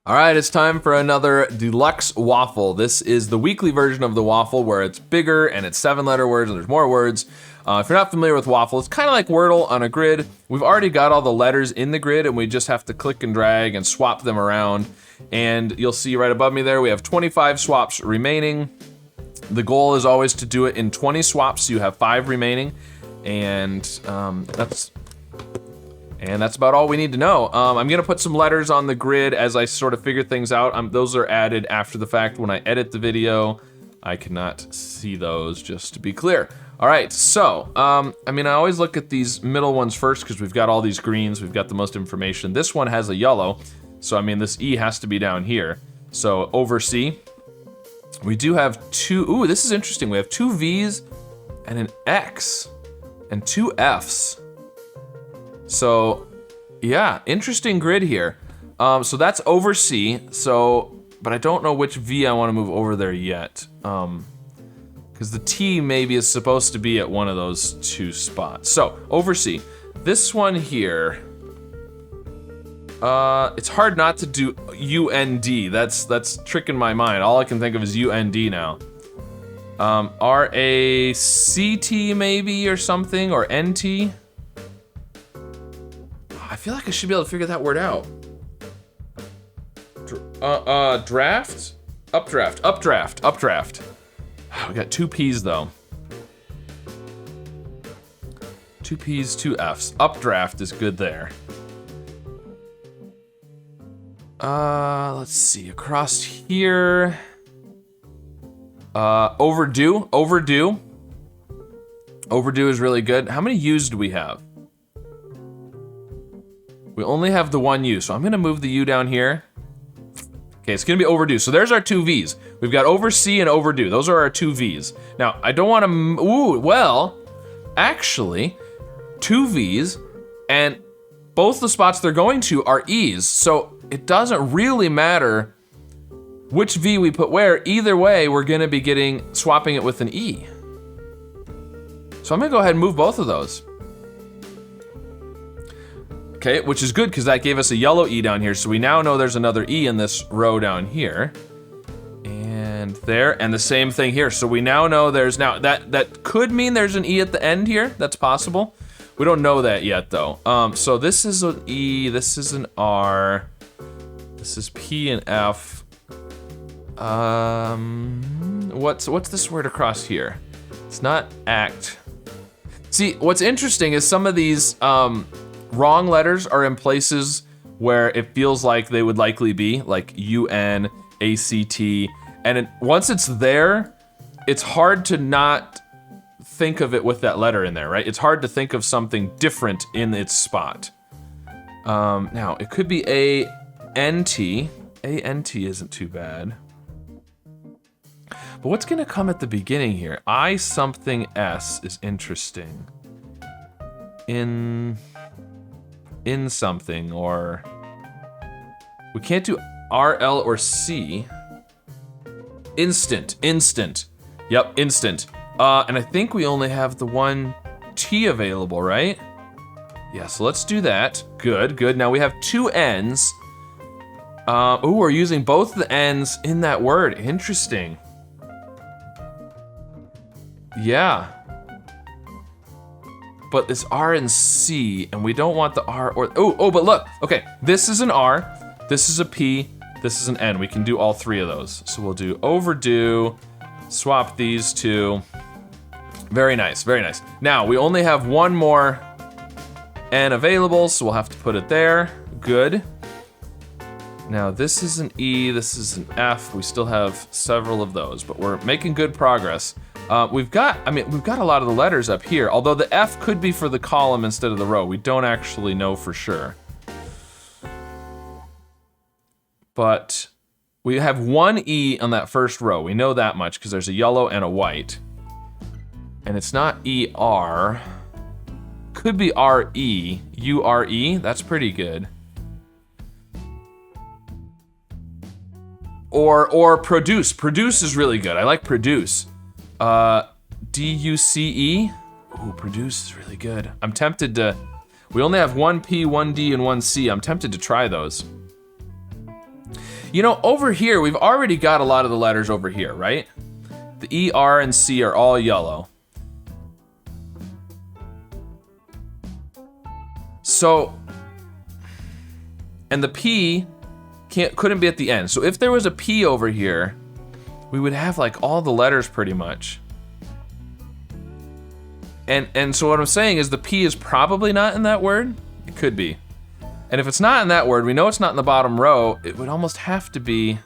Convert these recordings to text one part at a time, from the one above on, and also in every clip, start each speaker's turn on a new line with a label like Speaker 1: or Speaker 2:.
Speaker 1: All right, it's time for another deluxe waffle. This is the weekly version of the waffle where it's bigger and it's 7-letter words and there's more words. If you're not familiar with Waffle, it's kind of like Wordle on a grid. We've already got all the letters in the grid and we just have to click and drag and swap them around. And you'll see right above me there, we have 25 swaps remaining. The goal is always to do it in 20 swaps, so you have 5 remaining. And that's about all we need to know. I'm gonna put some letters on the grid as I sort of figure things out. Those are added after the fact when I edit the video. I cannot see those, just to be clear. All right, so, I always look at these middle ones first because we've got all these greens, we've got the most information. This one has a yellow, so this E has to be down here. So over C, we do have ooh, this is interesting. We have 2 V's and an X and 2 F's. So, yeah, interesting grid here. So that's over C, but I don't know which V I want to move over there yet. Because the T maybe is supposed to be at one of those 2 spots. So, over C. This one here, it's hard not to do UND. That's tricking my mind. All I can think of is UND now. RACT maybe or something, or NT. I feel like I should be able to figure that word out. Draft? Updraft. We got 2 P's though. 2 P's, 2 F's. Updraft is good there. Let's see, across here. Overdue. Overdue is really good. How many U's do we have? We only have the 1 U, so I'm gonna move the U down here. Okay, it's gonna be overdue. So there's our 2 V's. We've got over C and overdue. Those are our 2 V's. Now, I don't wanna, actually, 2 V's, and both the spots they're going to are E's, so it doesn't really matter which V we put where. Either way, we're gonna be swapping it with an E. So I'm gonna go ahead and move both of those. Okay, which is good because that gave us a yellow E down here. So we now know there's another E in this row down here. And there, and the same thing here. So we now know that could mean there's an E at the end here. That's possible. We don't know that yet though. So this is an E, this is an R, this is P and F. What's this word across here? It's not act. See, what's interesting is some of these, wrong letters are in places where it feels like they would likely be, like UN, ACT, and once it's there, it's hard to not think of it with that letter in there, right? It's hard to think of something different in its spot. Now, it could be ANT. ANT isn't too bad. But what's gonna come at the beginning here? I something S is interesting. In something, or we can't do RL or C. Instant. Yep, instant. And I think we only have the 1 T available, right? Yeah, so let's do that. Good. Now we have 2 N's. Ooh, we're using both the N's in that word. Interesting. Yeah. But it's R and C, and we don't want the R or, but look, okay, this is an R, this is a P, this is an N. We can do all 3 of those. So we'll do overdue, swap these 2. Very nice. Now, we only have 1 more N available, so we'll have to put it there. Good. Now, this is an E, this is an F. We still have several of those, but we're making good progress. We've got a lot of the letters up here, although the F could be for the column instead of the row. We don't actually know for sure. But we have 1 E on that first row. We know that much because there's a yellow and a white. And it's not ER. Could be RE, URE, that's pretty good. Or produce. Produce is really good. I like produce. DUCE. Ooh, produce is really good. I'm tempted to, we only have 1 P, 1 D, and 1 C. I'm tempted to try those. You know, over here, we've already got a lot of the letters over here, right? The E, R, and C are all yellow. So, and the P couldn't be at the end. So if there was a P over here, we would have like all the letters pretty much. And so what I'm saying is the P is probably not in that word. It could be. And if it's not in that word, we know it's not in the bottom row. It would almost have to be.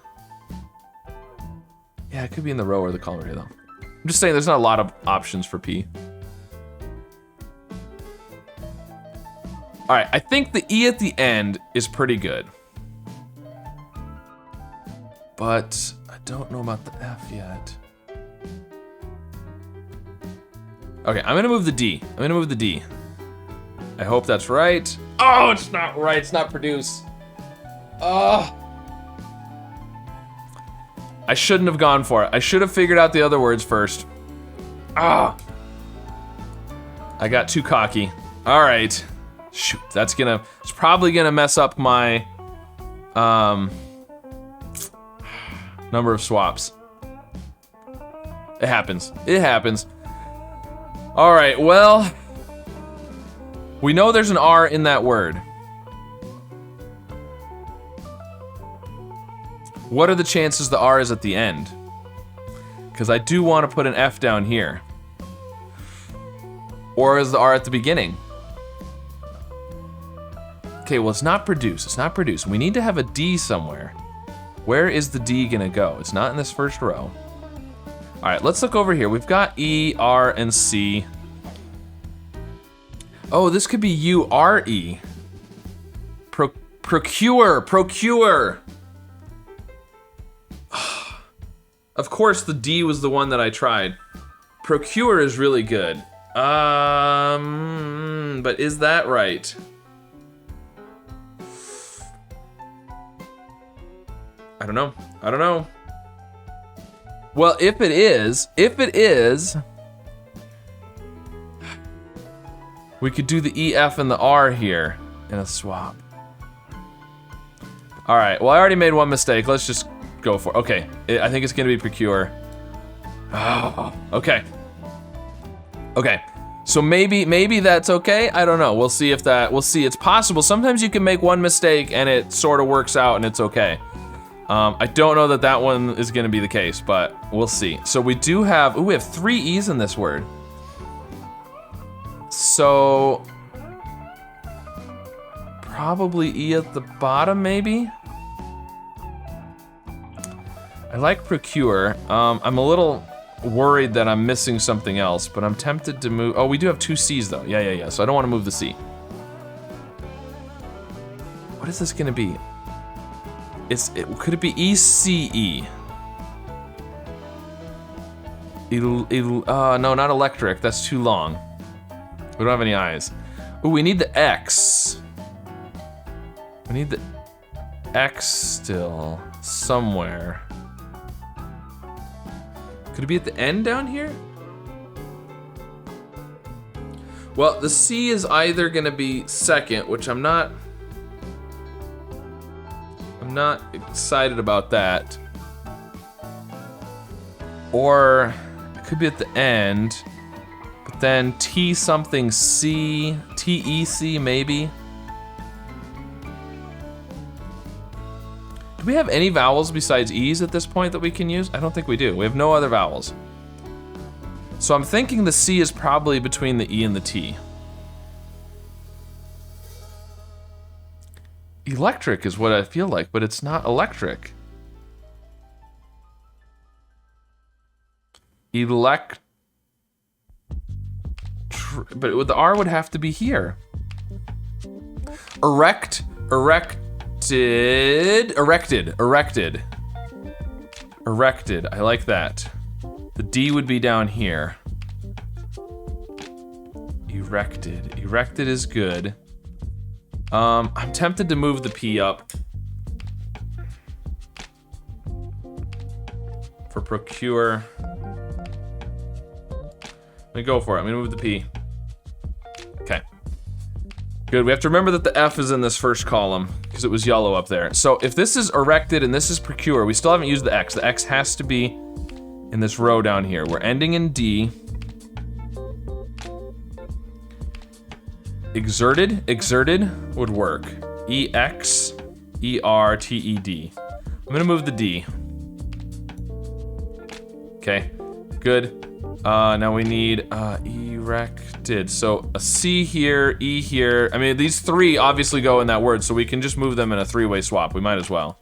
Speaker 1: Yeah, it could be in the row or the column right here, though. I'm just saying there's not a lot of options for P. All right, I think the E at the end is pretty good. But I don't know about the F yet. Okay, I'm gonna move the D. I hope that's right. Oh, it's not right, it's not produce. I shouldn't have gone for it. I should have figured out the other words first. I got too cocky. All right. Shoot, it's probably gonna mess up my number of swaps. It happens. All right, well, we know there's an R in that word. What are the chances the R is at the end? Because I do want to put an F down here. Or is the R at the beginning? Okay, well, it's not produce. We need to have a D somewhere. Where is the D gonna go? It's not in this first row. All right, let's look over here. We've got E, R, and C. Oh, this could be U-R-E. Procure. Of course, the D was the one that I tried. Procure is really good. But is that right? I don't know. Well, if it is, we could do the E, F, and the R here in a swap. All right, well, I already made one mistake. Let's just go for it. Okay, I think it's gonna be procure. Oh, okay. So maybe that's okay. I don't know. We'll see. It's possible. Sometimes you can make one mistake and it sort of works out and it's okay. I don't know that one is gonna be the case, but we'll see. So we do have, we have 3 E's in this word. So, probably E at the bottom, maybe? I like procure. I'm a little worried that I'm missing something else, but I'm tempted to move. Oh, we do have 2 C's though. Yeah. So I don't want to move the C. What is this gonna be? Could it be ECE? No, not electric. That's too long. We don't have any eyes. Ooh, we need the X. We need the X still somewhere. Could it be at the end down here? Well, the C is either gonna be second, which I'm not excited about that. Or it could be at the end, but then T something C, TEC maybe. Do we have any vowels besides E's at this point that we can use? I don't think we do. We have no other vowels. So I'm thinking the C is probably between the E and the T. Electric is what I feel like, but it's not electric. But the R would have to be here. Erected. I like that. The D would be down here. Erected is good. I'm tempted to move the P up. For procure. Let me go for it. I'm gonna move the P. Okay. Good, we have to remember that the F is in this first column because it was yellow up there. So if this is erected and this is procure, we still haven't used the X. The X has to be in this row down here. We're ending in D. Exerted would work. E-X-E-R-T-E-D. I'm gonna move the D. Okay, good. Now we need erected. So a C here, E here. I mean, these three obviously go in that word, so we can just move them in a three-way swap. We might as well.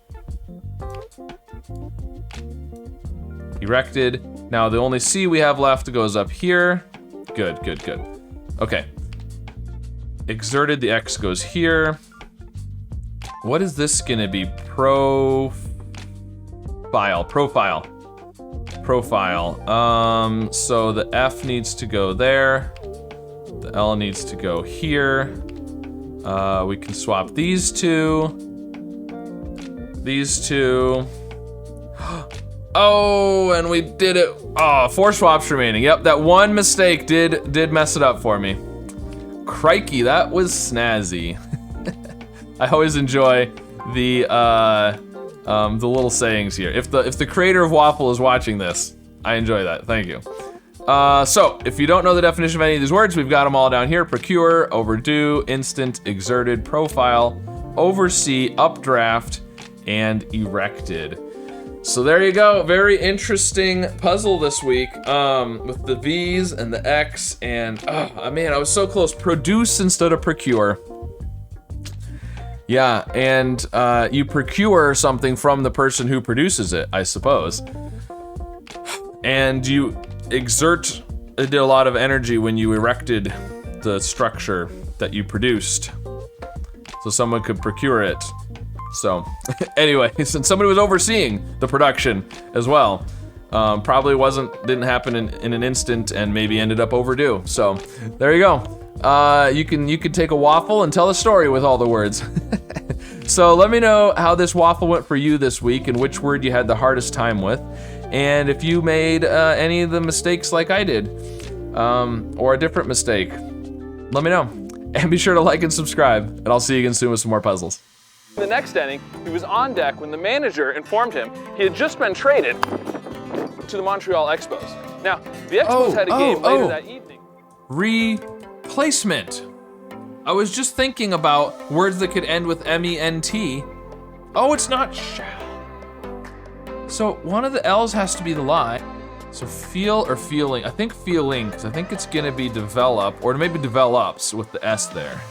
Speaker 1: Erected. Now the only C we have left goes up here. Good. Okay. Exerted, the X goes here. What is this gonna be? Profile. So the F needs to go there. The L needs to go here. We can swap these two. These two. Oh, and we did it. Oh, 4 swaps remaining. Yep, that one mistake did mess it up for me. Crikey, that was snazzy. I always enjoy the little sayings here. If the creator of Waffle is watching this, I enjoy that. Thank you. So if you don't know the definition of any of these words, we've got them all down here: procure, overdue, instant, exerted, profile, oversee, updraft, and erected. So there you go. Very interesting puzzle this week with the V's and the X and oh man, I was so close. Produce instead of procure. Yeah, and you procure something from the person who produces it, I suppose. And you exert a lot of energy when you erected the structure that you produced, so someone could procure it. So, anyway, since somebody was overseeing the production as well, probably didn't happen in an instant and maybe ended up overdue. So, there you go. You can take a waffle and tell a story with all the words. So let me know how this waffle went for you this week and which word you had the hardest time with. And if you made any of the mistakes like I did, or a different mistake, let me know. And be sure to like and subscribe, and I'll see you again soon with some more puzzles.
Speaker 2: In the next inning, he was on deck when the manager informed him he had just been traded to the Montreal Expos. Now, the Expos had a game later that evening.
Speaker 1: Replacement. I was just thinking about words that could end with M-E-N-T. Oh, it's not shall. So one of the L's has to be the lie. So feel or feeling. I think feeling, because I think it's gonna be develop, or maybe develops with the S there.